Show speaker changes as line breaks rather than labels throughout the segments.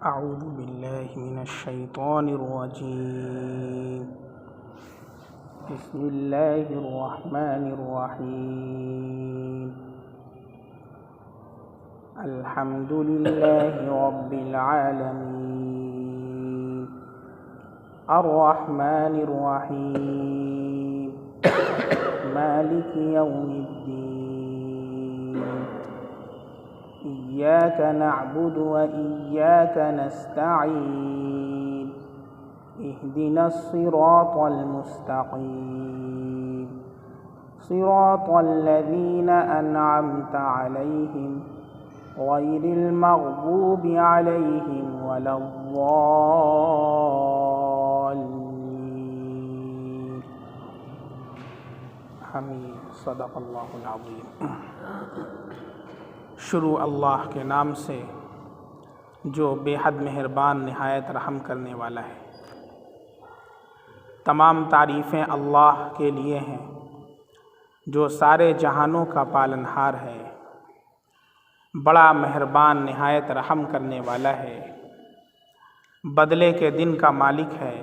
اعوذ باللہ من الشیطان الرجیم بسم اللہ الرحمن الرحیم الحمد للہ رب العالمین الرحمن الرحیم مالک یوم الدین إياك نعبد وإياك نستعين اهدنا الصراط المستقيم صراط الذين أنعمت عليهم غير المغضوب عليهم ولا الضالين آمين صدق اللہ العظیم۔ شروع اللہ کے نام سے جو بے حد مہربان نہایت رحم کرنے والا ہے۔ تمام تعریفیں اللہ کے لیے ہیں جو سارے جہانوں کا پالنہار ہے، بڑا مہربان نہایت رحم کرنے والا ہے، بدلے کے دن کا مالک ہے۔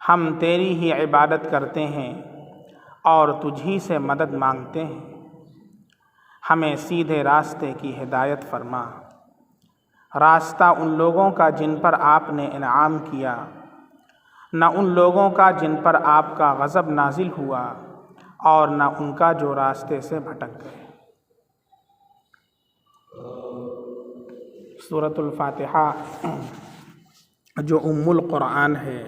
ہم تیری ہی عبادت کرتے ہیں اور تجھی سے مدد مانگتے ہیں۔ ہمیں سیدھے راستے کی ہدایت فرما، راستہ ان لوگوں کا جن پر آپ نے انعام کیا، نہ ان لوگوں کا جن پر آپ کا غضب نازل ہوا، اور نہ ان کا جو راستے سے بھٹک گئے۔ سورۃ الفاتحہ جو ام القرآن ہے،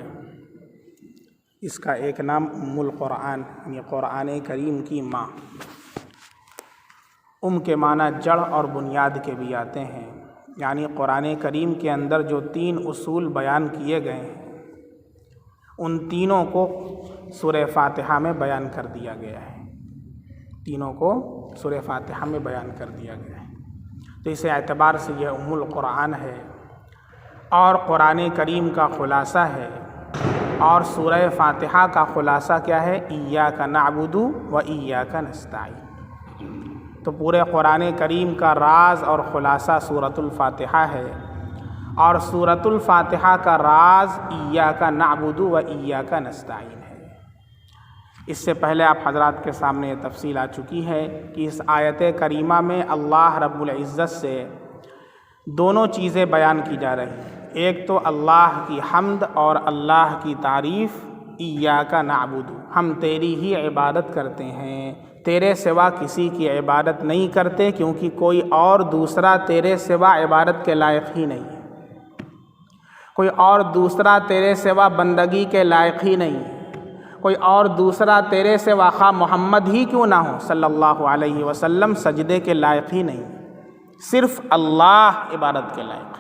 اس کا ایک نام ام القرآن یعنی قرآن کریم کی ماں۔ کے معنی جڑ اور بنیاد کے بھی آتے ہیں، یعنی قرآن کریم کے اندر جو 3 اصول بیان کیے گئے ہیں ان تینوں کو سورہ فاتحہ میں بیان کر دیا گیا ہے، تینوں کو سورہ فاتحہ میں بیان کر دیا گیا ہے۔ تو اس اعتبار سے یہ ام القرآن ہے اور قرآن کریم کا خلاصہ ہے، اور سورہ فاتحہ کا خلاصہ کیا ہے؟ ایاک نعبد و ایاک نستعین۔ تو پورے قرآن کریم کا راز اور خلاصہ سورۃ الفاتحہ ہے، اور سورۃ الفاتحہ کا راز ایاک نعبد و ایاک نستعین ہے۔ اس سے پہلے آپ حضرات کے سامنے یہ تفصیل آ چکی ہے کہ اس آیت کریمہ میں اللہ رب العزت سے دونوں چیزیں بیان کی جا رہی ہیں، ایک تو اللہ کی حمد اور اللہ کی تعریف۔ ایاک نعبد، ہم تیری ہی عبادت کرتے ہیں، تیرے سوا کسی کی عبادت نہیں کرتے، کیونکہ کوئی اور دوسرا تیرے سوا عبادت کے لائق ہی نہیں ہے، کوئی اور دوسرا تیرے سوا بندگی کے لائق ہی نہیں ہے، کوئی اور دوسرا تیرے سوا خواہ محمد ہی کیوں نہ ہو صلی اللہ علیہ وسلم سجدے کے لائق ہی نہیں، صرف اللہ عبادت کے لائق ہے۔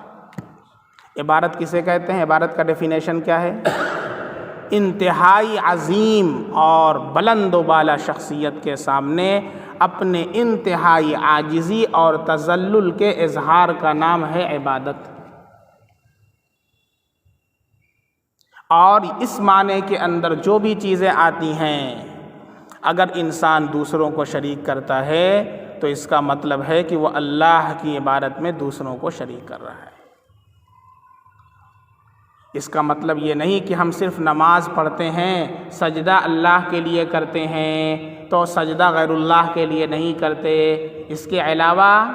عبادت کسے کہتے ہیں؟ عبادت کا ڈیفینیشن کیا ہے؟ انتہائی عظیم اور بلند و بالا شخصیت کے سامنے اپنے انتہائی عاجزی اور تذلل کے اظہار کا نام ہے عبادت۔ اور اس معنی کے اندر جو بھی چیزیں آتی ہیں، اگر انسان دوسروں کو شریک کرتا ہے تو اس کا مطلب ہے کہ وہ اللہ کی عبادت میں دوسروں کو شریک کر رہا ہے۔ اس کا مطلب یہ نہیں کہ ہم صرف نماز پڑھتے ہیں، سجدہ اللہ کے لیے کرتے ہیں تو سجدہ غیر اللہ کے لیے نہیں کرتے۔ اس کے علاوہ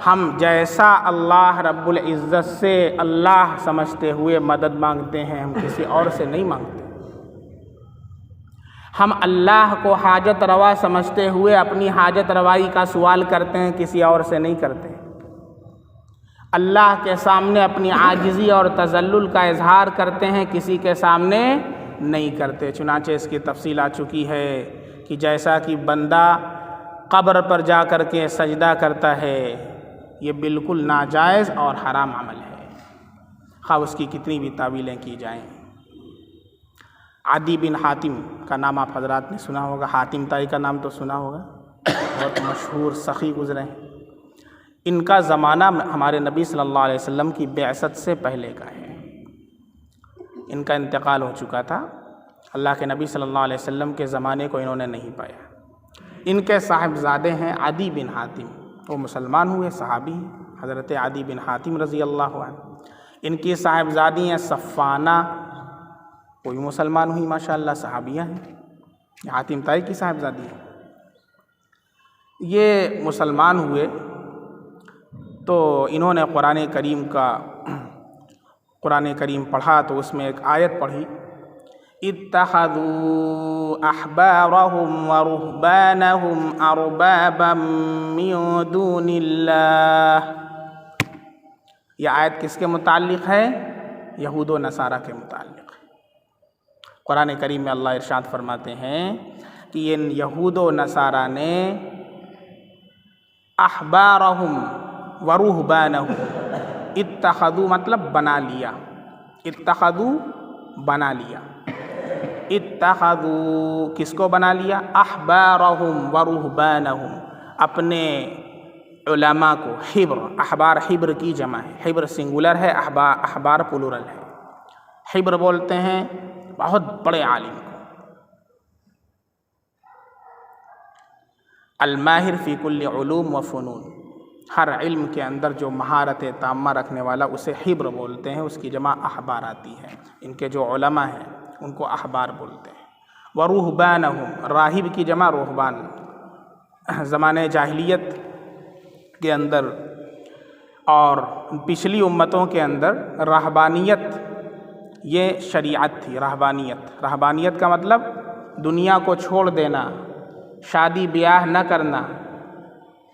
ہم جیسا اللہ رب العزت سے اللہ سمجھتے ہوئے مدد مانگتے ہیں، ہم کسی اور سے نہیں مانگتے۔ ہم اللہ کو حاجت روا سمجھتے ہوئے اپنی حاجت روائی کا سوال کرتے ہیں، کسی اور سے نہیں کرتے۔ اللہ کے سامنے اپنی عاجزی اور تذلل کا اظہار کرتے ہیں، کسی کے سامنے نہیں کرتے۔ چنانچہ اس کی تفصیل آ چکی ہے کہ جیسا کہ بندہ قبر پر جا کر کے سجدہ کرتا ہے، یہ بالکل ناجائز اور حرام عمل ہے، خواہ اس کی کتنی بھی تعویلیں کی جائیں۔ عدی بن حاتم کا نام آپ حضرات نے سنا ہوگا، حاتم تائی کا نام تو سنا ہوگا، بہت مشہور سخی گزرے ہیں۔ ان کا زمانہ ہمارے نبی صلی اللہ علیہ وسلم کی بعثت سے پہلے کا ہے، ان کا انتقال ہو چکا تھا، اللہ کے نبی صلی اللہ علیہ وسلم کے زمانے کو انہوں نے نہیں پایا۔ ان کے صاحبزادے ہیں عدی بن حاتم، وہ مسلمان ہوئے، صحابی ہیں، حضرت عدی بن حاتم رضی اللہ عنہ۔ ان کی صاحبزادی ہیں صفانہ، وہ بھی مسلمان ہوئی ماشاءاللہ، صحابیہ ہیں، حاتم طائی کی صاحبزادی ہیں۔ یہ مسلمان ہوئے تو انہوں نے قرآن کریم پڑھا تو اس میں ایک آیت پڑھی، اتخذوا احبارهم ورهبانهم اربابا من دون اللہ۔ یہ آیت کس کے متعلق ہے؟ یہود و نصارہ کے متعلق ہے۔ قرآن کریم میں اللہ ارشاد فرماتے ہیں کہ ان یہود و نصارہ نے احبارہم ورہبانہم، اتخذوا مطلب بنا لیا، اتخذوا بنا لیا، اتخذوا کس کو بنا لیا؟ احبارہم ورہبانہم، اپنے علماء کو، حبر، احبار حبر کی جمع ہے، حبر سنگولر ہے، احبار پلورل ہے۔ حبر بولتے ہیں بہت بڑے عالم کو، الماہر فی کل علوم و فنون، ہر علم کے اندر جو مہارت تامہ رکھنے والا اسے حبر بولتے ہیں، اس کی جمع احبار آتی ہے۔ ان کے جو علماء ہیں ان کو احبار بولتے ہیں۔ ورہبانہم، راہب کی جمع رہبان۔ زمانے جاہلیت کے اندر اور پچھلی امتوں کے اندر رہبانیت یہ شریعت تھی۔ رہبانیت کا مطلب دنیا کو چھوڑ دینا، شادی بیاہ نہ کرنا،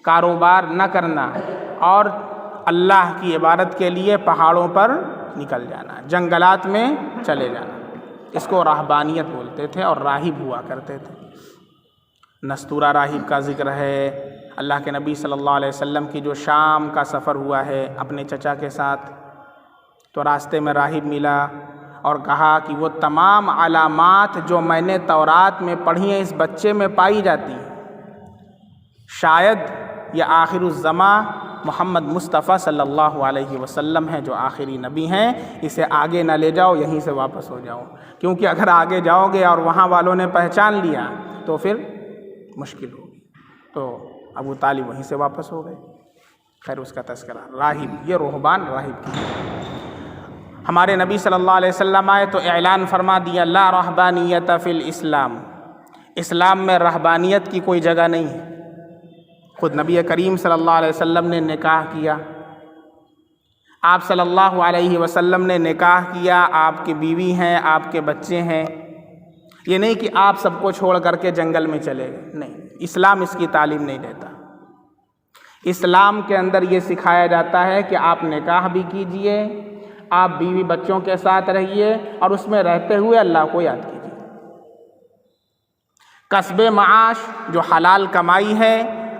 کاروبار نہ کرنا، اور اللہ کی عبادت کے لیے پہاڑوں پر نکل جانا، جنگلات میں چلے جانا، اس کو رہبانیت بولتے تھے اور راہب ہوا کرتے تھے۔ نستورہ راہب کا ذکر ہے، اللہ کے نبی صلی اللہ علیہ وسلم کی جو شام کا سفر ہوا ہے اپنے چچا کے ساتھ، تو راستے میں راہب ملا اور کہا کہ وہ تمام علامات جو میں نے تورات میں پڑھی ہیں اس بچے میں پائی جاتی ہیں، شاید یہ آخر الزماں محمد مصطفیٰ صلی اللہ علیہ وسلم ہیں جو آخری نبی ہیں، اسے آگے نہ لے جاؤ، یہیں سے واپس ہو جاؤ، کیونکہ اگر آگے جاؤ گے اور وہاں والوں نے پہچان لیا تو پھر مشکل ہوگی۔ تو ابو طالب وہیں سے واپس ہو گئے۔ خیر اس کا تذکرہ راہب، یہ رہبان راہب کی۔ ہمارے نبی صلی اللہ علیہ وسلم آئے تو اعلان فرما دیا، لا رہبانیت فی الاسلام، اسلام میں رہبانیت کی کوئی جگہ نہیں ہے۔ خود نبی کریم صلی اللہ علیہ وسلم نے نکاح کیا، آپ صلی اللہ علیہ وسلم نے نکاح کیا، آپ کی بیوی ہیں، آپ کے بچے ہیں، یہ نہیں کہ آپ سب کو چھوڑ کر کے جنگل میں چلے گئے، نہیں، اسلام اس کی تعلیم نہیں دیتا۔ اسلام کے اندر یہ سکھایا جاتا ہے کہ آپ نکاح بھی کیجئے، آپ بیوی بچوں کے ساتھ رہیے، اور اس میں رہتے ہوئے اللہ کو یاد کیجئے۔ کسب معاش جو حلال کمائی ہے،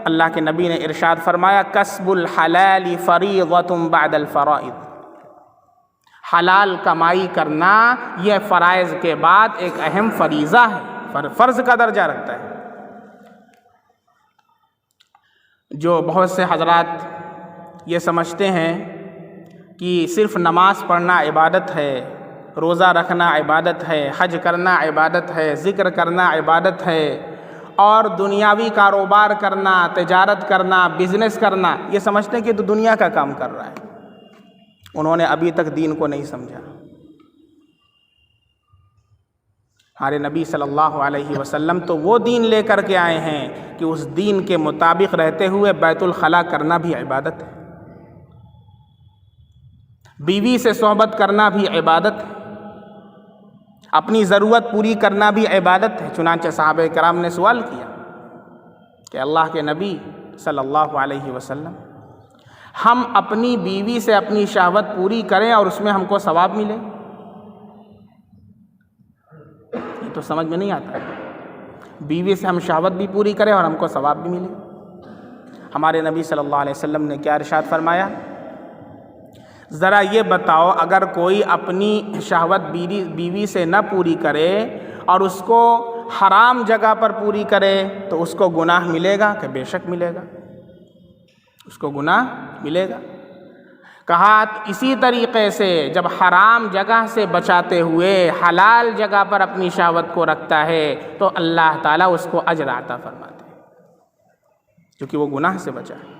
اللہ کے نبی نے ارشاد فرمایا، کسب الحلال فریضۃ بعد الفرائض، حلال کمائی کرنا یہ فرائض کے بعد ایک اہم فریضہ ہے، فرض کا درجہ رکھتا ہے۔ جو بہت سے حضرات یہ سمجھتے ہیں کہ صرف نماز پڑھنا عبادت ہے، روزہ رکھنا عبادت ہے، حج کرنا عبادت ہے، ذکر کرنا عبادت ہے، اور دنیاوی کاروبار کرنا، تجارت کرنا، بزنس کرنا، یہ سمجھتے ہیں کہ تو دنیا کا کام کر رہا ہے۔ انہوں نے ابھی تک دین کو نہیں سمجھا۔ ہمارے نبی صلی اللہ علیہ وسلم تو وہ دین لے کر کے آئے ہیں کہ اس دین کے مطابق رہتے ہوئے بیت الخلاء کرنا بھی عبادت ہے، بیوی سے صحبت کرنا بھی عبادت ہے، اپنی ضرورت پوری کرنا بھی عبادت ہے۔ چنانچہ صحابہ کرام نے سوال کیا کہ اللہ کے نبی صلی اللہ علیہ وسلم، ہم اپنی بیوی سے اپنی شہوت پوری کریں اور اس میں ہم کو ثواب ملے؟ یہ تو سمجھ میں نہیں آتا، بیوی سے ہم شہوت بھی پوری کریں اور ہم کو ثواب بھی ملے۔ ہمارے نبی صلی اللہ علیہ وسلم نے کیا ارشاد فرمایا؟ ذرا یہ بتاؤ، اگر کوئی اپنی شہوت بیوی سے نہ پوری کرے اور اس کو حرام جگہ پر پوری کرے تو اس کو گناہ ملے گا؟ کہ بے شک ملے گا، اس کو گناہ ملے گا۔ کہا اسی طریقے سے جب حرام جگہ سے بچاتے ہوئے حلال جگہ پر اپنی شہوت کو رکھتا ہے تو اللہ تعالیٰ اس کو اجر عطا فرماتے ہیں، کیونکہ وہ گناہ سے بچا ہے۔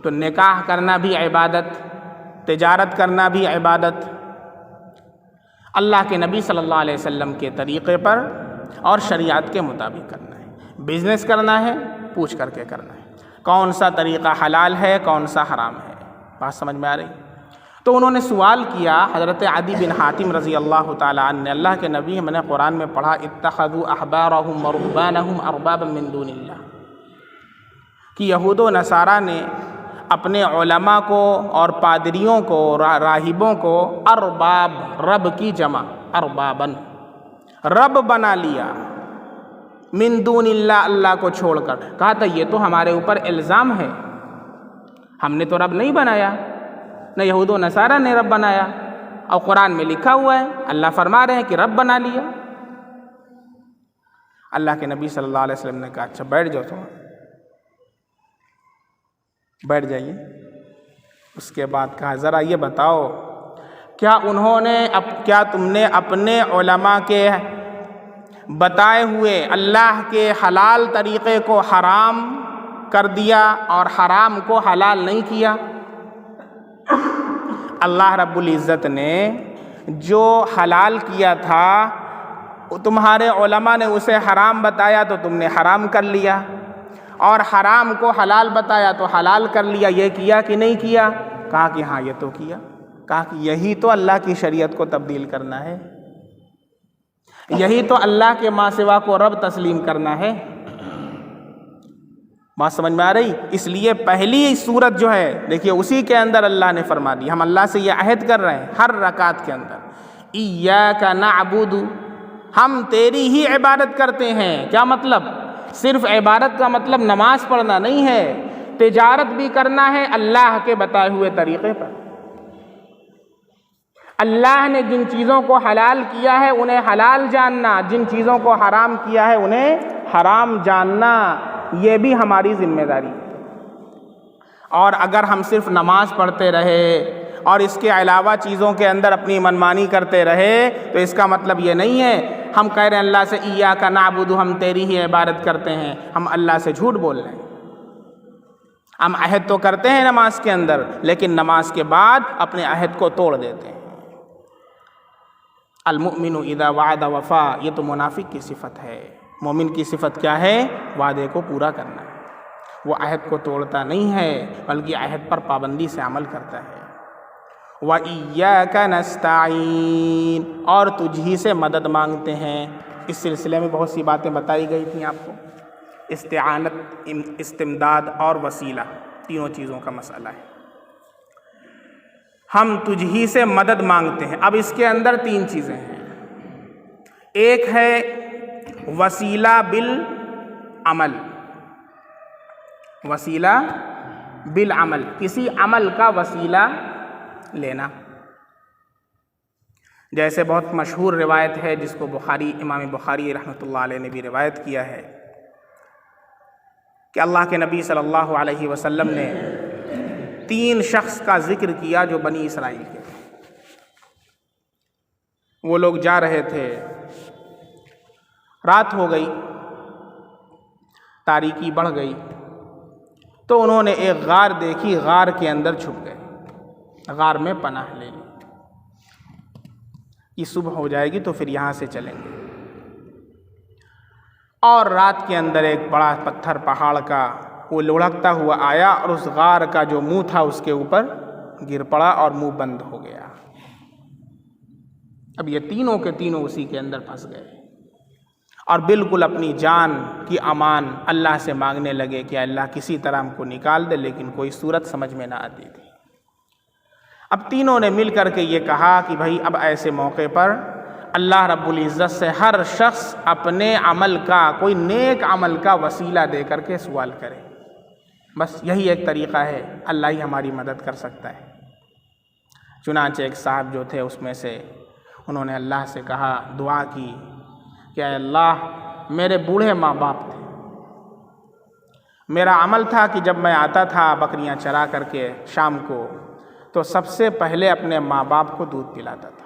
تو نکاح کرنا بھی عبادت، تجارت کرنا بھی عبادت، اللہ کے نبی صلی اللہ علیہ وسلم کے طریقے پر اور شریعت کے مطابق کرنا ہے۔ بزنس کرنا ہے پوچھ کر کے کرنا ہے، کون سا طریقہ حلال ہے کون سا حرام ہے، بات سمجھ میں آ رہی؟ تو انہوں نے سوال کیا حضرت عدی بن حاتم رضی اللہ تعالیٰ عنہ نے، اللہ کے نبی میں نے قرآن میں پڑھا اتخذوا احبارهم ورهبانهم اربابا من دون اللہ، کہ یہود و نصارہ نے اپنے علماء کو اور پادریوں کو راہبوں کو ارباب، رب کی جمع اربابن، رب بنا لیا، من دون اللہ، اللہ کو چھوڑ کر۔ کہا تھا یہ تو ہمارے اوپر الزام ہے، ہم نے تو رب نہیں بنایا، نہ یہود و نصارہ نے رب بنایا، اور قرآن میں لکھا ہوا ہے اللہ فرما رہے ہیں کہ رب بنا لیا۔ اللہ کے نبی صلی اللہ علیہ وسلم نے کہا اچھا بیٹھ جاؤ، تو بیٹھ جائیے۔ اس کے بعد کہا ذرا یہ بتاؤ کیا تم نے اپنے علماء کے بتائے ہوئے اللہ کے حلال طریقے کو حرام کر دیا اور حرام کو حلال نہیں کیا؟ اللہ رب العزت نے جو حلال کیا تھا تمہارے علماء نے اسے حرام بتایا تو تم نے حرام کر لیا، اور حرام کو حلال بتایا تو حلال کر لیا، یہ کیا کہ نہیں کیا؟ کہا کہ ہاں یہ تو کیا۔ کہا کہ یہی تو اللہ کی شریعت کو تبدیل کرنا ہے، یہی تو اللہ کے ماں سوا کو رب تسلیم کرنا ہے۔ بات سمجھ میں آ رہی؟ اس لیے پہلی صورت جو ہے دیکھیے اسی کے اندر اللہ نے فرما دی، ہم اللہ سے یہ عہد کر رہے ہیں ہر رکعت کے اندر، ایاک نعبد، ہم تیری ہی عبادت کرتے ہیں۔ کیا مطلب؟ صرف عبادت کا مطلب نماز پڑھنا نہیں ہے، تجارت بھی کرنا ہے اللہ کے بتائے ہوئے طریقے پر۔ اللہ نے جن چیزوں کو حلال کیا ہے انہیں حلال جاننا، جن چیزوں کو حرام کیا ہے انہیں حرام جاننا، یہ بھی ہماری ذمہ داری ہے۔ اور اگر ہم صرف نماز پڑھتے رہے اور اس کے علاوہ چیزوں کے اندر اپنی منمانی کرتے رہے تو اس کا مطلب یہ نہیں ہے ہم کہہ رہے ہیں اللہ سے ایاک نعبد، ہم تیری ہی عبادت کرتے ہیں، ہم اللہ سے جھوٹ بول رہے ہیں۔ ہم عہد تو کرتے ہیں نماز کے اندر لیکن نماز کے بعد اپنے عہد کو توڑ دیتے ہیں۔ المؤمن اذا وعد وفا، یہ تو منافق کی صفت ہے۔ مومن کی صفت کیا ہے؟ وعدے کو پورا کرنا ہے، وہ عہد کو توڑتا نہیں ہے بلکہ عہد پر پابندی سے عمل کرتا ہے۔ وَإِيَّاكَ نَسْتَعِينُ، اور تجھ ہی سے مدد مانگتے ہیں۔ اس سلسلے میں بہت سی باتیں بتائی گئی تھیں آپ کو، استعانت، استمداد اور وسیلہ، تینوں چیزوں کا مسئلہ ہے۔ ہم تجھ ہی سے مدد مانگتے ہیں۔ اب اس کے اندر تین چیزیں ہیں، ایک ہے وسیلہ بالعمل، وسیلہ بالعمل، کسی عمل کا وسیلہ لینا۔ جیسے بہت مشہور روایت ہے جس کو امام بخاری رحمۃ اللہ علیہ نے بھی روایت کیا ہے کہ اللہ کے نبی صلی اللہ علیہ وسلم نے تین شخص کا ذکر کیا جو بنی اسرائیل کے تھے۔ وہ لوگ جا رہے تھے، رات ہو گئی، تاریکی بڑھ گئی، تو انہوں نے ایک غار دیکھی، غار کے اندر چھپ گئے، غار میں پناہ لے لی کہ صبح ہو جائے گی تو پھر یہاں سے چلیں گے۔ اور رات کے اندر ایک بڑا پتھر پہاڑ کا وہ لڑھکتا ہوا آیا اور اس غار کا جو منہ تھا اس کے اوپر گر پڑا اور منہ بند ہو گیا۔ اب یہ تینوں کے تینوں اسی کے اندر پھنس گئے اور بالکل اپنی جان کی امان اللہ سے مانگنے لگے کہ اللہ کسی طرح ہم کو نکال دے، لیکن کوئی صورت سمجھ میں نہ آتی تھی۔ اب تینوں نے مل کر کے یہ کہا کہ بھائی اب ایسے موقع پر اللہ رب العزت سے ہر شخص اپنے عمل کا، کوئی نیک عمل کا وسیلہ دے کر کے سوال کرے، بس یہی ایک طریقہ ہے، اللہ ہی ہماری مدد کر سکتا ہے۔ چنانچہ ایک صاحب جو تھے اس میں سے انہوں نے اللہ سے کہا، دعا کی کہ اے اللہ میرے بوڑھے ماں باپ تھے، میرا عمل تھا کہ جب میں آتا تھا بکریاں چرا کر کے شام کو تو سب سے پہلے اپنے ماں باپ کو دودھ پلاتا تھا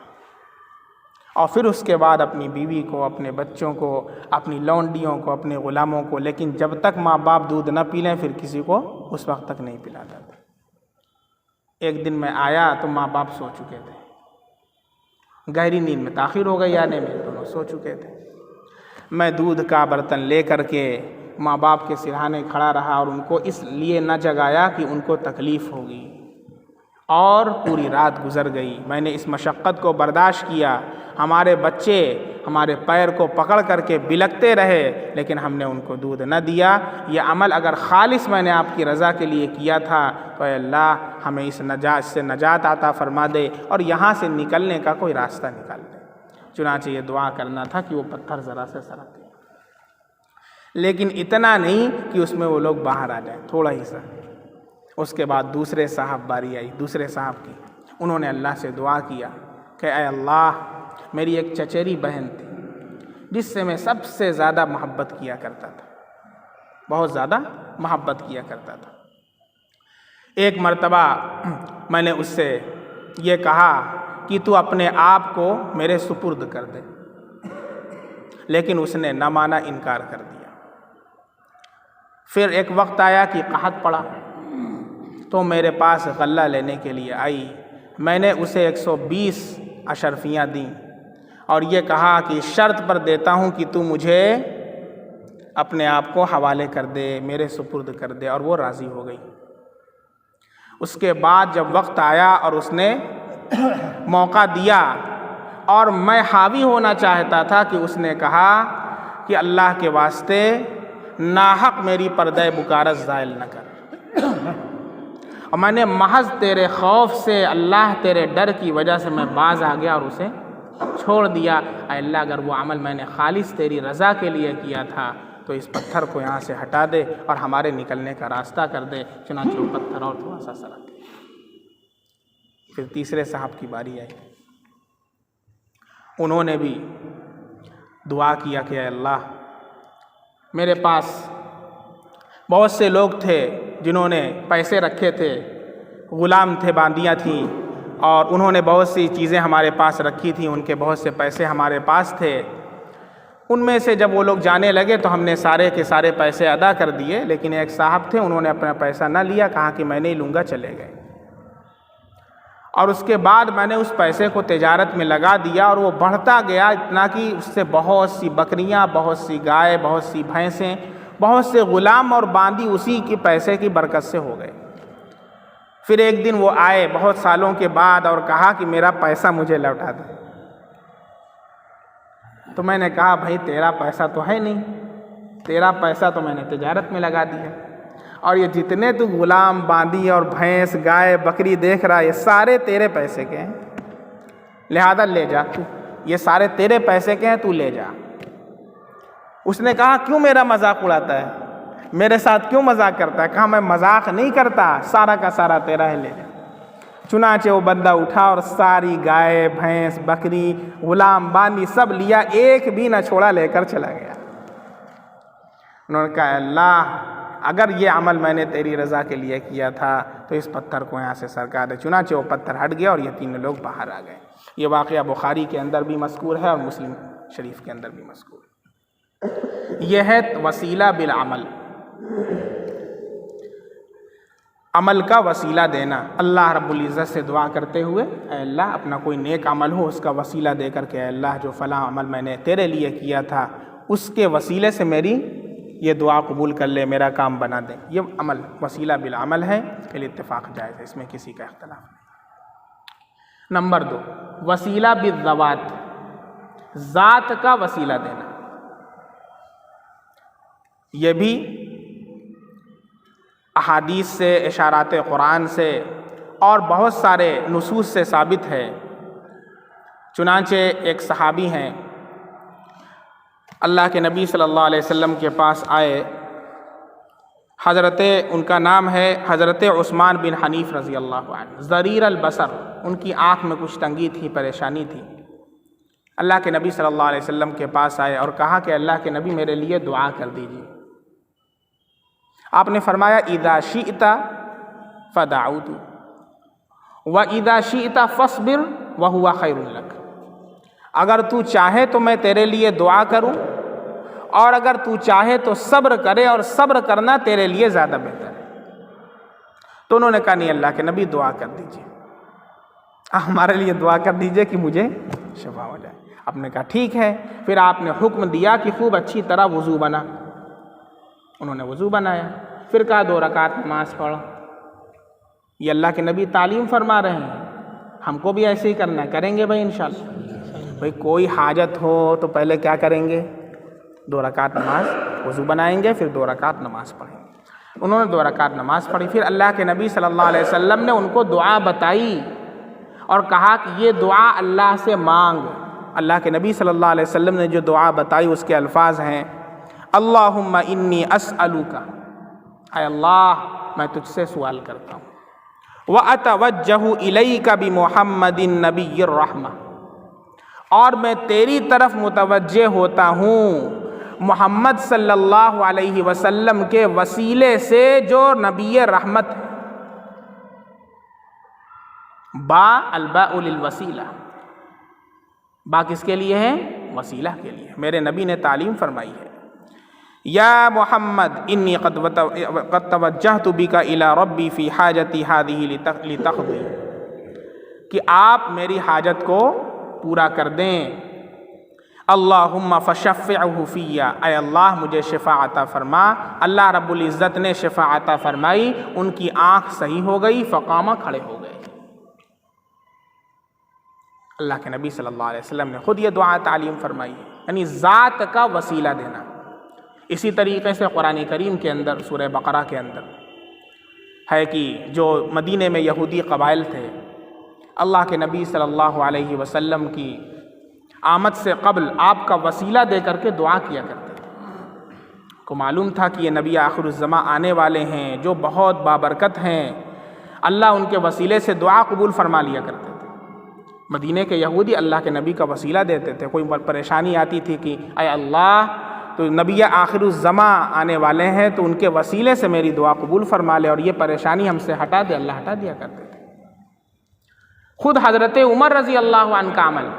اور پھر اس کے بعد اپنی بیوی کو، اپنے بچوں کو، اپنی لونڈیوں کو، اپنے غلاموں کو، لیکن جب تک ماں باپ دودھ نہ پی لیں پھر کسی کو اس وقت تک نہیں پلاتا تھا۔ ایک دن میں آیا تو ماں باپ سو چکے تھے، گہری نیند میں تاخیر ہو گئی آنے میں، دونوں سو چکے تھے۔ میں دودھ کا برتن لے کر کے ماں باپ کے سرہانے کھڑا رہا اور ان کو اس لیے نہ جگایا کہ ان کو تکلیف ہوگی، اور پوری رات گزر گئی۔ میں نے اس مشقت کو برداشت کیا، ہمارے بچے ہمارے پیر کو پکڑ کر کے بلکتے رہے، لیکن ہم نے ان کو دودھ نہ دیا۔ یہ عمل اگر خالص میں نے آپ کی رضا کے لیے کیا تھا تو اے اللہ ہمیں اس سے نجات عطا فرما دے اور یہاں سے نکلنے کا کوئی راستہ نکال دے۔ چنانچہ یہ دعا کرنا تھا کہ وہ پتھر ذرا سے سرک گیا، لیکن اتنا نہیں کہ اس میں وہ لوگ باہر آ جائیں، تھوڑا ہی سا۔ اس کے بعد دوسرے صاحب باری آئی، دوسرے صاحب کی، انہوں نے اللہ سے دعا کیا کہ اے اللہ، میری ایک چچیری بہن تھی جس سے میں سب سے زیادہ محبت کیا کرتا تھا، بہت زیادہ محبت کیا کرتا تھا۔ ایک مرتبہ میں نے اس سے یہ کہا کہ تو اپنے آپ کو میرے سپرد کر دے، لیکن اس نے نہ مانا، انکار کر دیا۔ پھر ایک وقت آیا کہ قحط پڑا تو میرے پاس غلہ لینے کے لیے آئی، میں نے اسے 120 اشرفیاں دیں اور یہ کہا کہ شرط پر دیتا ہوں کہ تو مجھے اپنے آپ کو حوالے کر دے، میرے سپرد کر دے، اور وہ راضی ہو گئی۔ اس کے بعد جب وقت آیا اور اس نے موقع دیا اور میں حاوی ہونا چاہتا تھا کہ اس نے کہا کہ اللہ کے واسطے ناحق میری پردہ بکارت زائل نہ کر، اور میں نے محض تیرے خوف سے، اللہ تیرے ڈر کی وجہ سے میں باز آ گیا اور اسے چھوڑ دیا۔ اے اللہ اگر وہ عمل میں نے خالص تیری رضا کے لیے کیا تھا تو اس پتھر کو یہاں سے ہٹا دے اور ہمارے نکلنے کا راستہ کر دے۔ چنانچہ وہ پتھر اور تھوڑا سا سرک گیا۔ پھر تیسرے صاحب کی باری آئی، انہوں نے بھی دعا کیا کہ اے اللہ، میرے پاس بہت سے لوگ تھے جنہوں نے پیسے رکھے تھے، غلام تھے، باندیاں تھیں، اور انہوں نے بہت سی چیزیں ہمارے پاس رکھی تھیں، ان کے بہت سے پیسے ہمارے پاس تھے۔ ان میں سے جب وہ لوگ جانے لگے تو ہم نے سارے کے سارے پیسے ادا کر دیے، لیکن ایک صاحب تھے، انہوں نے اپنا پیسہ نہ لیا، کہا کہ میں نہیں لوں گا، چلے گئے۔ اور اس کے بعد میں نے اس پیسے کو تجارت میں لگا دیا اور وہ بڑھتا گیا، اتنا کہ اس سے بہت سی بکریاں، بہت سی گائے، بہت سی بھینسیں، بہت سے غلام اور باندی اسی کے پیسے کی برکت سے ہو گئے۔ پھر ایک دن وہ آئے بہت سالوں کے بعد اور کہا کہ میرا پیسہ مجھے لوٹا دے۔ تو میں نے کہا بھائی تیرا پیسہ تو ہے نہیں، تیرا پیسہ تو میں نے تجارت میں لگا دیا، اور یہ جتنے تو غلام، باندی اور بھینس، گائے، بکری دیکھ رہا ہے یہ سارے تیرے پیسے کے ہیں، لہذا لے جا تو، یہ سارے تیرے پیسے کے ہیں، تو لے جا۔ اس نے کہا کیوں میرا مذاق اڑاتا ہے، میرے ساتھ کیوں مذاق کرتا ہے؟ کہا میں مذاق نہیں کرتا، سارا کا سارا تیرا ہے، لے جا۔ چنانچہ وہ بندہ اٹھا اور ساری گائے، بھینس، بکری، غلام، باندی سب لیا، ایک بھی نہ چھوڑا، لے کر چلا گیا۔ انہوں نے کہا اللہ اگر یہ عمل میں نے تیری رضا کے لیے کیا تھا تو اس پتھر کو یہاں سے سرکا دے۔ چنانچہ وہ پتھر ہٹ گیا اور یہ تینوں لوگ باہر آ گئے۔ یہ واقعہ بخاری کے اندر بھی مذکور ہے اور مسلم شریف کے اندر بھی مذکور ہے۔ یہ ہے وسیلہ بالعمل، عمل کا وسیلہ دینا۔ اللہ رب العزت سے دعا کرتے ہوئے اے اللہ اپنا کوئی نیک عمل ہو اس کا وسیلہ دے کر کے، اے اللہ جو فلاں عمل میں نے تیرے لیے کیا تھا اس کے وسیلے سے میری یہ دعا قبول کر لے، میرا کام بنا دے۔ یہ عمل وسیلہ بالعمل ہے، پھر اتفاق جائز ہے، اس میں کسی کا اختلاف نہیں۔ نمبر 2، وسیلہ بالذوات، ذات کا وسیلہ دینا۔ یہ بھی احادیث سے، اشارات قرآن سے اور بہت سارے نصوص سے ثابت ہے۔ چنانچہ ایک صحابی ہیں، اللہ کے نبی صلی اللہ علیہ وسلم کے پاس آئے، ان کا نام ہے حضرت عثمان بن حنیف رضی اللہ عنہ، ضریر البصر، ان کی آنکھ میں کچھ تنگی تھی، پریشانی تھی۔ اللہ کے نبی صلی اللہ علیہ وسلم کے پاس آئے اور کہا کہ اللہ کے نبی میرے لیے دعا کر دیجیے۔ آپ نے فرمایا اذا شئت فدعوت واذا شئت فاصبر وهو خیر لک، اگر تو چاہے تو میں تیرے لیے دعا کروں، اور اگر تو چاہے تو صبر کرے، اور صبر کرنا تیرے لیے زیادہ بہتر ہے۔ تو انہوں نے کہا نہیں اللہ کے نبی دعا کر دیجیے، ہمارے لیے دعا کر دیجیے کہ مجھے شفا ہو جائے۔ آپ نے کہا ٹھیک ہے۔ پھر آپ نے حکم دیا کہ خوب اچھی طرح وضو بنا، انہوں نے وضو بنایا، پھر کہا 2 رکعت نماز پڑھو۔ یہ اللہ کے نبی تعلیم فرما رہے ہیں، ہم کو بھی ایسے ہی کرنا ہے، کریں گے بھائی انشاءاللہ۔ بھائی کوئی حاجت ہو تو پہلے کیا کریں گے؟ 2 رکعت نماز وضو بنائیں گے، پھر 2 رکعت نماز پڑھیں گے۔ انہوں نے 2 رکعت نماز پڑھی، پھر اللہ کے نبی صلی اللہ علیہ وسلم نے ان کو دعا بتائی اور کہا کہ یہ دعا اللہ سے مانگ۔ اللہ کے نبی صلی اللہ علیہ وسلم نے جو دعا بتائی اس کے الفاظ ہیں اللہم انی اسألک، اے اللہ میں تجھ سے سوال کرتا ہوں، وَأَتَوَجَّهُ إِلَيْكَ بِمُحَمَّدٍ نَبِيِّ الرَّحْمَةِ، اور میں تیری طرف متوجہ ہوتا ہوں محمد صلی اللہ علیہ وسلم کے وسیلے سے جو نبی رحمت ہے۔ با الباء للوسیلہ، با کس کے لیے ہے؟ وسیلہ کے لیے۔ میرے نبی نے تعلیم فرمائی ہے یا محمد انی قد توجہت بک الی ربی فی حاجتی ہذہ لتقضی، کہ آپ میری حاجت کو پورا کر دیں۔ اللہم فشفعہ فی، اے اللہ مجھے شفا عطا فرما۔ اللہ رب العزت نے شفا عطا فرمائی، ان کی آنکھ صحیح ہو گئی، فقامہ کھڑے ہو گئے۔ اللہ کے نبی صلی اللہ علیہ وسلم نے خود یہ دعا تعلیم فرمائی ہے، یعنی ذات کا وسیلہ دینا۔ اسی طریقے سے قرآن کریم کے اندر سورہ بقرہ کے اندر ہے کہ جو مدینے میں یہودی قبائل تھے، اللہ کے نبی صلی اللہ علیہ وسلم کی آمد سے قبل آپ کا وسیلہ دے کر کے دعا کیا کرتے تھے۔ کو معلوم تھا کہ یہ نبی آخر الزماں آنے والے ہیں جو بہت بابرکت ہیں، اللہ ان کے وسیلے سے دعا قبول فرما لیا کرتے تھے۔ مدینے کے یہودی اللہ کے نبی کا وسیلہ دیتے تھے، کوئی پریشانی آتی تھی کہ اے اللہ تو نبی آخر الزماں آنے والے ہیں تو ان کے وسیلے سے میری دعا قبول فرما لے اور یہ پریشانی ہم سے ہٹا دے، اللہ ہٹا دیا کرتے تھے۔ خود حضرت عمر رضی اللہ عنہ کا عمل،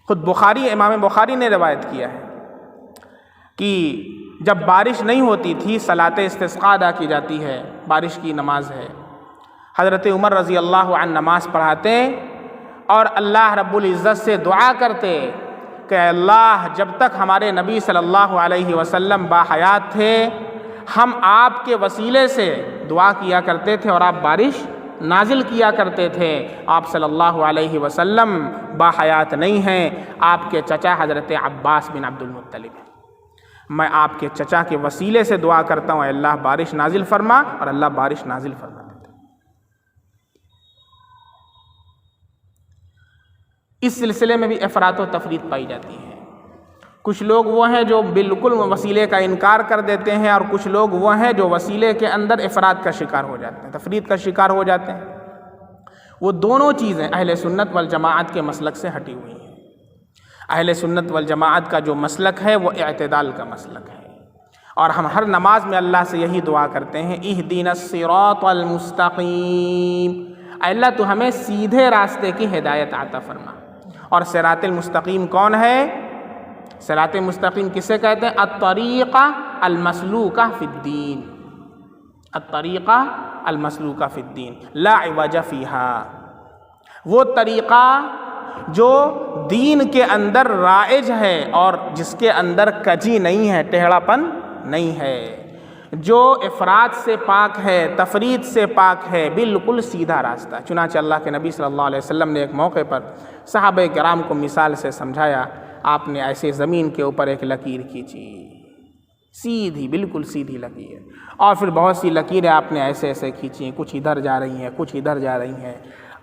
خود امام بخاری نے روایت کیا ہے کہ جب بارش نہیں ہوتی تھی، صلاۃ استسقاء ادا کی جاتی ہے، بارش کی نماز ہے، حضرت عمر رضی اللہ عنہ نماز پڑھاتے اور اللہ رب العزت سے دعا کرتے کہ اللہ جب تک ہمارے نبی صلی اللہ علیہ وسلم باحیات تھے ہم آپ کے وسیلے سے دعا کیا کرتے تھے اور آپ بارش نازل کیا کرتے تھے۔ آپ صلی اللہ علیہ وسلم باحیات نہیں ہیں، آپ کے چچا حضرت عباس بن عبد المطلب ہیں۔ میں آپ کے چچا کے وسیلے سے دعا کرتا ہوں اے اللہ بارش نازل فرما، اور اللہ بارش نازل فرما دیتے۔ اس سلسلے میں بھی افراط و تفریط پائی جاتی ہے۔ کچھ لوگ وہ ہیں جو بالکل وسیلے کا انکار کر دیتے ہیں، اور کچھ لوگ وہ ہیں جو وسیلے کے اندر افراط کا شکار ہو جاتے ہیں، تفریط کا شکار ہو جاتے ہیں۔ وہ دونوں چیزیں اہل سنت والجماعت کے مسلک سے ہٹی ہوئی ہیں۔ اہل سنت والجماعت کا جو مسلک ہے وہ اعتدال کا مسلک ہے، اور ہم ہر نماز میں اللہ سے یہی دعا کرتے ہیں اہدنا الصراط المستقیم، اے اللہ تو ہمیں سیدھے راستے کی ہدایت عطا فرما۔ اور صراط المستقیم کون ہے؟ صراط مستقیم کسے کہتے ہیں؟ الطریقہ المسلوکہ فی الدین، الطریقہ المسلوکہ فی الدین لا عوج فیہا، وہ طریقہ جو دین کے اندر رائج ہے اور جس کے اندر کجی نہیں ہے، ٹیڑھا پن نہیں ہے، جو افراط سے پاک ہے، تفریط سے پاک ہے، بالکل سیدھا راستہ۔ چنانچہ اللہ کے نبی صلی اللہ علیہ وسلم نے ایک موقع پر صحابہ کرام کو مثال سے سمجھایا۔ آپ نے ایسے زمین کے اوپر ایک لکیر کھینچی، سیدھی، بالکل سیدھی لکیر، اور پھر بہت سی لکیریں آپ نے ایسے ایسے کھینچی، کچھ ادھر جا رہی ہیں، کچھ ادھر جا رہی ہیں۔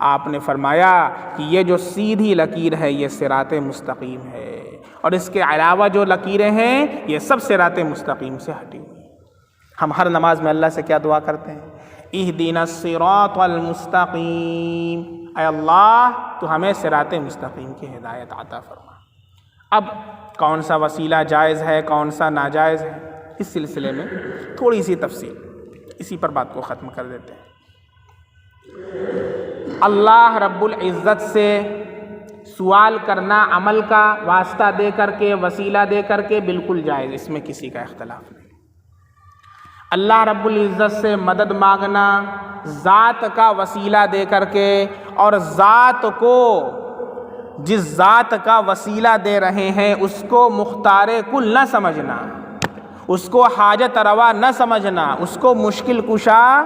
آپ نے فرمایا کہ یہ جو سیدھی لکیر ہے یہ صراط مستقیم ہے، اور اس کے علاوہ جو لکیریں ہیں یہ سب صراط مستقیم سے ہٹی ہوئی۔ ہم ہر نماز میں اللہ سے کیا دعا کرتے ہیں؟ اہدنا الصراط المستقیم، اے اللہ تو ہمیں صراط مستقیم کی ہدایت عطا فرما۔ اب کون سا وسیلہ جائز ہے، کون سا ناجائز ہے، اس سلسلے میں تھوڑی سی تفصیل، اسی پر بات کو ختم کر دیتے ہیں۔ اللہ رب العزت سے سوال کرنا عمل کا واسطہ دے کر کے، وسیلہ دے کر کے، بالکل جائز، اس میں کسی کا اختلاف نہیں۔ اللہ رب العزت سے مدد مانگنا ذات کا وسیلہ دے کر کے، اور ذات کو جس ذات کا وسیلہ دے رہے ہیں اس کو مختار کل نہ سمجھنا، اس کو حاجت روا نہ سمجھنا، اس کو مشکل کشا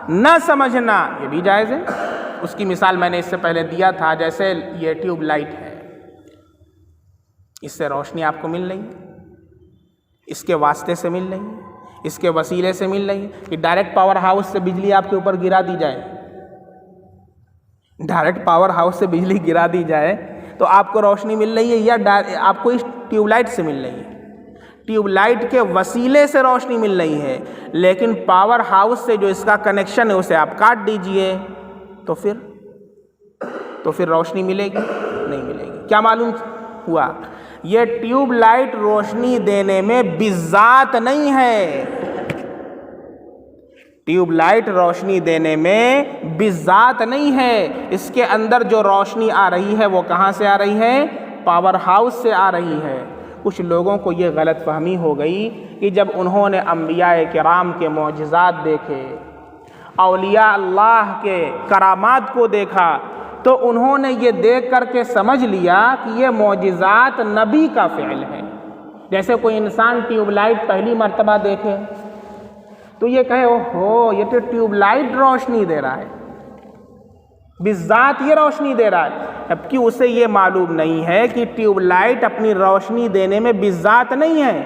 نہ سمجھنا، یہ بھی جائز ہے۔ اس کی مثال میں نے اس سے پہلے دیا تھا، جیسے یہ ٹیوب لائٹ ہے، اس سے روشنی آپ کو مل رہی ہے، اس کے واسطے سے مل رہی ہے، اس کے وسیلے سے مل رہی ہے کہ ڈائریکٹ پاور ہاؤس سے بجلی آپ کے اوپر گرا دی جائے، ڈائریکٹ پاور ہاؤس سے بجلی گرا دی جائے تو آپ کو روشنی مل رہی ہے، یا آپ کو اس ٹیوب لائٹ سے مل رہی ہے؟ ٹیوب لائٹ کے وسیلے سے روشنی مل رہی ہے، لیکن پاور ہاؤس سے جو اس کا کنیکشن ہے اسے آپ کاٹ دیجئے تو پھر روشنی ملے گی؟ نہیں ملے گی۔ کیا معلوم ہوا؟ یہ ٹیوب لائٹ روشنی دینے میں بذات نہیں ہے، ٹیوب لائٹ روشنی دینے میں بذات نہیں ہے، اس کے اندر جو روشنی آ رہی ہے وہ کہاں سے آ رہی ہے؟ پاور ہاؤس سے آ رہی ہے۔ کچھ لوگوں کو یہ غلط فہمی ہو گئی کہ جب انہوں نے انبیاء کرام کے معجزات دیکھے، اولیاء اللہ کے کرامات کو دیکھا، تو انہوں نے یہ دیکھ کر کے سمجھ لیا کہ یہ معجزات نبی کا فعل ہے۔ جیسے کوئی انسان ٹیوب لائٹ پہلی مرتبہ دیکھے تو یہ کہے اوہو یہ تو ٹیوب لائٹ روشنی دے رہا ہے، بذات یہ روشنی دے رہا ہے، جبکہ اسے یہ معلوم نہیں ہے کہ ٹیوب لائٹ اپنی روشنی دینے میں بذات نہیں ہے،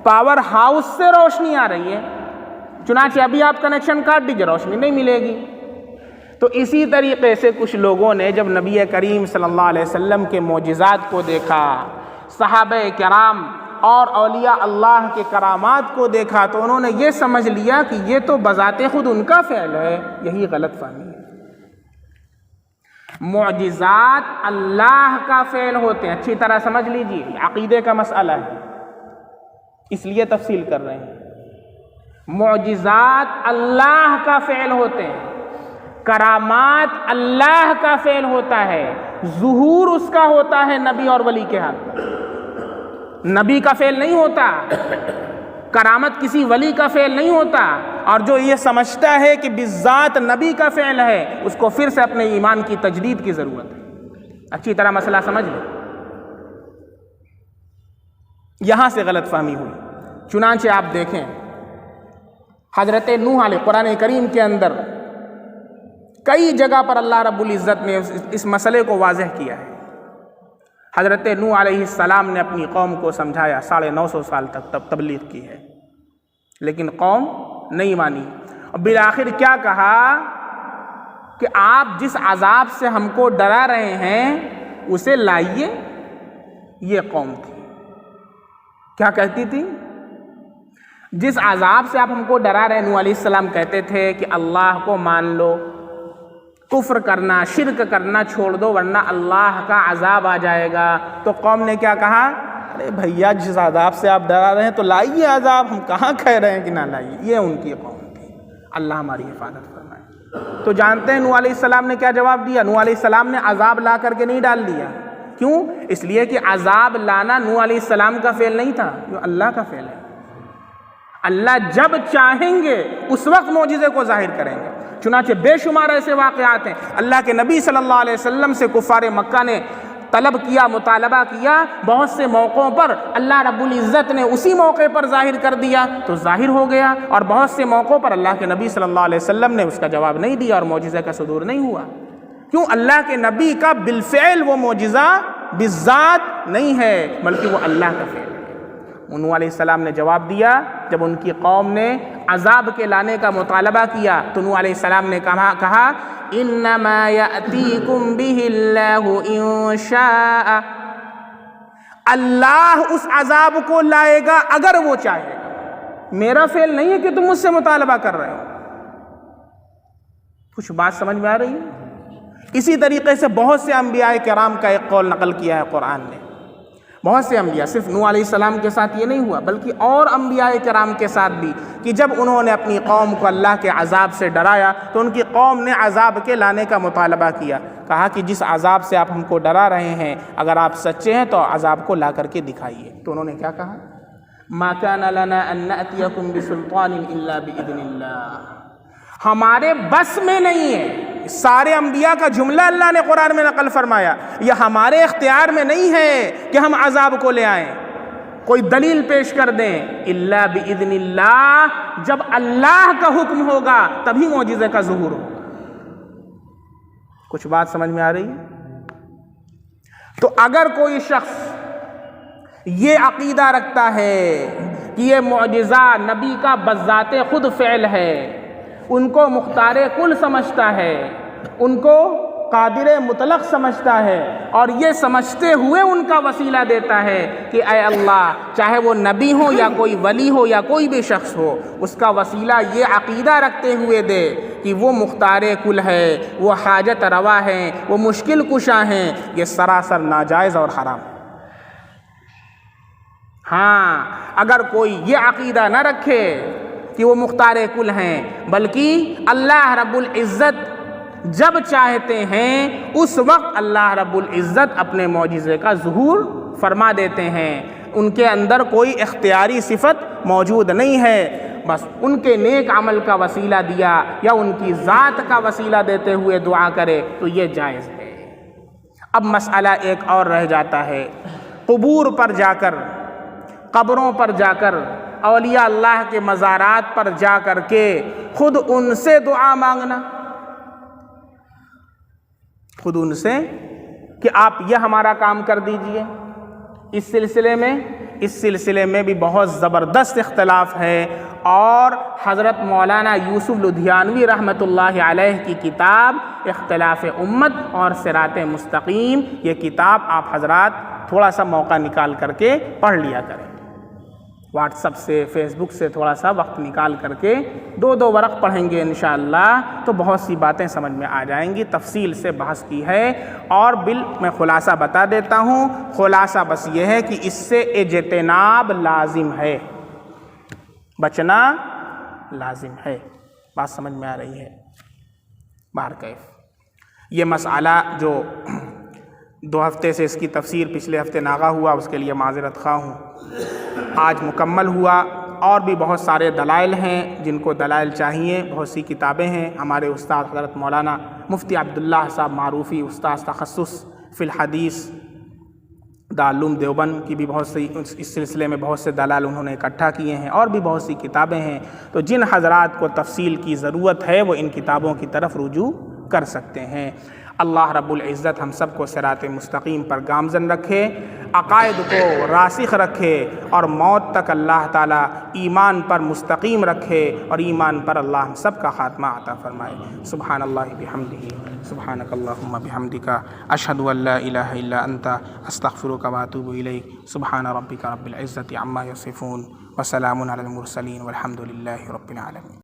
پاور ہاؤس سے روشنی آ رہی ہے، چنانچہ ابھی آپ کنیکشن کاٹ دیجیے روشنی نہیں ملے گی۔ تو اسی طریقے سے کچھ لوگوں نے جب نبی کریم صلی اللہ علیہ وسلم کے معجزات کو دیکھا، صحابہ کرام اور اولیاء اللہ کے کرامات کو دیکھا، تو انہوں نے یہ سمجھ لیا کہ یہ تو بذات خود ان کا فعل ہے۔ یہی غلط فہمی ہے۔ معجزات اللہ کا فعل ہوتے ہیں، اچھی طرح سمجھ لیجیے، عقیدے کا مسئلہ ہے، اس لیے تفصیل کر رہے ہیں۔ معجزات اللہ کا فعل ہوتے ہیں، کرامات اللہ کا فعل ہوتا ہے، ظہور اس کا ہوتا ہے نبی اور ولی کے ہاتھ پر، نبی کا فعل نہیں ہوتا، کرامت کسی ولی کا فعل نہیں ہوتا۔ اور جو یہ سمجھتا ہے کہ بالذات نبی کا فعل ہے، اس کو پھر سے اپنے ایمان کی تجدید کی ضرورت ہے۔ اچھی طرح مسئلہ سمجھ لیں، یہاں سے غلط فہمی ہوئی۔ چنانچہ آپ دیکھیں حضرت نوح علیہ قرآن کریم کے اندر کئی جگہ پر اللہ رب العزت نے اس مسئلے کو واضح کیا ہے۔ حضرت نوح علیہ السلام نے اپنی قوم کو سمجھایا، 950 سال تک تبلیغ کی ہے، لیکن قوم نہیں مانی۔ اور بالآخر کیا کہا کہ آپ جس عذاب سے ہم کو ڈرا رہے ہیں اسے لائیے۔ یہ قوم تھی، کیا کہتی تھی؟ جس عذاب سے آپ ہم کو ڈرا رہے ہیں، نوح علیہ السلام کہتے تھے کہ اللہ کو مان لو، کفر کرنا شرک کرنا چھوڑ دو ورنہ اللہ کا عذاب آ جائے گا۔ تو قوم نے کیا کہا؟ ارے بھیا جس عذاب سے آپ ڈرا رہے ہیں تو لائیے عذاب، ہم کہاں کہہ رہے ہیں کہ نہ لائیے۔ یہ ان کی قوم تھی، اللہ ہماری حفاظت فرمائے۔ تو جانتے ہیں نوح علیہ السلام نے کیا جواب دیا؟ نوح علیہ السلام نے عذاب لا کر کے نہیں ڈال دیا۔ کیوں؟ اس لیے کہ عذاب لانا نوح علیہ السلام کا فعل نہیں تھا، جو اللہ کا فعل ہے۔ اللہ جب چاہیں گے اس وقت معجزے کو ظاہر کریں گے۔ چنانچہ بے شمار ایسے واقعات ہیں، اللہ کے نبی صلی اللہ علیہ وسلم سے کفار مکہ نے طلب کیا، مطالبہ کیا، بہت سے موقعوں پر اللہ رب العزت نے اسی موقع پر ظاہر کر دیا تو ظاہر ہو گیا، اور بہت سے موقعوں پر اللہ کے نبی صلی اللہ علیہ وسلم نے اس کا جواب نہیں دیا اور معجزے کا صدور نہیں ہوا۔ کیوں؟ اللہ کے نبی کا بالفعل وہ معجزہ بالذات نہیں ہے، بلکہ وہ اللہ کا فعل ہے۔ نوح علیہ السلام نے جواب دیا، جب ان کی قوم نے عذاب کے لانے کا مطالبہ کیا تو نوح علیہ السلام نے کہا انما یأتیکم بہ اللہ ان شاء، اللہ اس عذاب کو لائے گا اگر وہ چاہے گا، میرا فعل نہیں ہے کہ تم مجھ سے مطالبہ کر رہے ہو۔ کچھ بات سمجھ میں آ رہی ہے؟ اسی طریقے سے بہت سے انبیاء کرام کا ایک قول نقل کیا ہے قرآن نے، بہت سے انبیاء، صرف نوح علیہ السلام کے ساتھ یہ نہیں ہوا بلکہ اور انبیاء کرام کے ساتھ بھی، کہ جب انہوں نے اپنی قوم کو اللہ کے عذاب سے ڈرایا تو ان کی قوم نے عذاب کے لانے کا مطالبہ کیا، کہا کہ جس عذاب سے آپ ہم کو ڈرا رہے ہیں اگر آپ سچے ہیں تو عذاب کو لا کر کے دکھائیے۔ تو انہوں نے کیا کہا؟ ما کان لنا ان نأتیکم بسلطان الا باذن اللہ، ہمارے بس میں نہیں ہے. سارے انبیاء کا جملہ اللہ نے قرآن میں نقل فرمایا. یہ ہمارے اختیار میں نہیں ہے کہ ہم عذاب کو لے آئیں، کوئی دلیل پیش کر دیں. الا باذن اللہ، جب اللہ کا حکم ہوگا تبھی معجزے کا ظہور ہوگا. کچھ بات سمجھ میں آ رہی ہے؟ تو اگر کوئی شخص یہ عقیدہ رکھتا ہے کہ یہ معجزہ نبی کا بذات خود فعل ہے، ان کو مختار کل سمجھتا ہے، ان کو قادر مطلق سمجھتا ہے، اور یہ سمجھتے ہوئے ان کا وسیلہ دیتا ہے کہ اے اللہ، چاہے وہ نبی ہو یا کوئی ولی ہو یا کوئی بھی شخص ہو، اس کا وسیلہ یہ عقیدہ رکھتے ہوئے دے کہ وہ مختار کل ہے، وہ حاجت روا ہیں، وہ مشکل کشا ہیں، یہ سراسر ناجائز اور حرام. ہاں، اگر کوئی یہ عقیدہ نہ رکھے کہ وہ مختار کل ہیں، بلکہ اللہ رب العزت جب چاہتے ہیں اس وقت اللہ رب العزت اپنے معجزے کا ظہور فرما دیتے ہیں، ان کے اندر کوئی اختیاری صفت موجود نہیں ہے، بس ان کے نیک عمل کا وسیلہ دیا یا ان کی ذات کا وسیلہ دیتے ہوئے دعا کرے تو یہ جائز ہے. اب مسئلہ ایک اور رہ جاتا ہے، قبور پر جا کر، قبروں پر جا کر، اولیاء اللہ کے مزارات پر جا کر کے خود ان سے دعا مانگنا، خود ان سے کہ آپ یہ ہمارا کام کر دیجئے. اس سلسلے میں بھی بہت زبردست اختلاف ہے، اور حضرت مولانا یوسف لدھیانوی رحمۃ اللہ علیہ کی کتاب اختلاف امت اور صراط مستقیم، یہ کتاب آپ حضرات تھوڑا سا موقع نکال کر کے پڑھ لیا کریں. واٹس ایپ سے، فیس بک سے تھوڑا سا وقت نکال کر کے 2 ورق پڑھیں گے انشاءاللہ تو بہت سی باتیں سمجھ میں آ جائیں گی. تفصیل سے بحث کی ہے، اور میں خلاصہ بتا دیتا ہوں. خلاصہ بس یہ ہے کہ اس سے اجتناب لازم ہے، بچنا لازم ہے. بات سمجھ میں آ رہی ہے؟ بہرکیف یہ مسئلہ جو 2 ہفتے سے اس کی تفسیر پچھلے ہفتے ناغہ ہوا، اس کے لیے معذرت خواہ ہوں. آج مکمل ہوا، اور بھی بہت سارے دلائل ہیں جن کو دلائل چاہیے، بہت سی کتابیں ہیں. ہمارے استاد حضرت مولانا مفتی عبداللہ صاحب معروفی، استاد تخصص فی الحدیث دارالعلوم دیوبند کی بھی بہت سی اس سلسلے میں بہت سے دلائل انہوں نے اکٹھا کیے ہیں، اور بھی بہت سی کتابیں ہیں. تو جن حضرات کو تفصیل کی ضرورت ہے وہ ان کتابوں کی طرف رجوع کر سکتے ہیں. اللہ رب العزت ہم سب کو صراط مستقیم پر گامزن رکھے، عقائد کو راسخ رکھے، اور موت تک اللہ تعالیٰ ایمان پر مستقیم رکھے، اور ایمان پر اللہ ہم سب کا خاتمہ عطا فرمائے. سبحان اللہ بحمدہ، سبحانک اللہم بحمدک، اشہد ان لا الہ الا انت، استغفرک واتوب الیک. سبحان ربک رب العزت عما یصفون، وسلام علی المرسلین، والحمد للہ رب العالمین.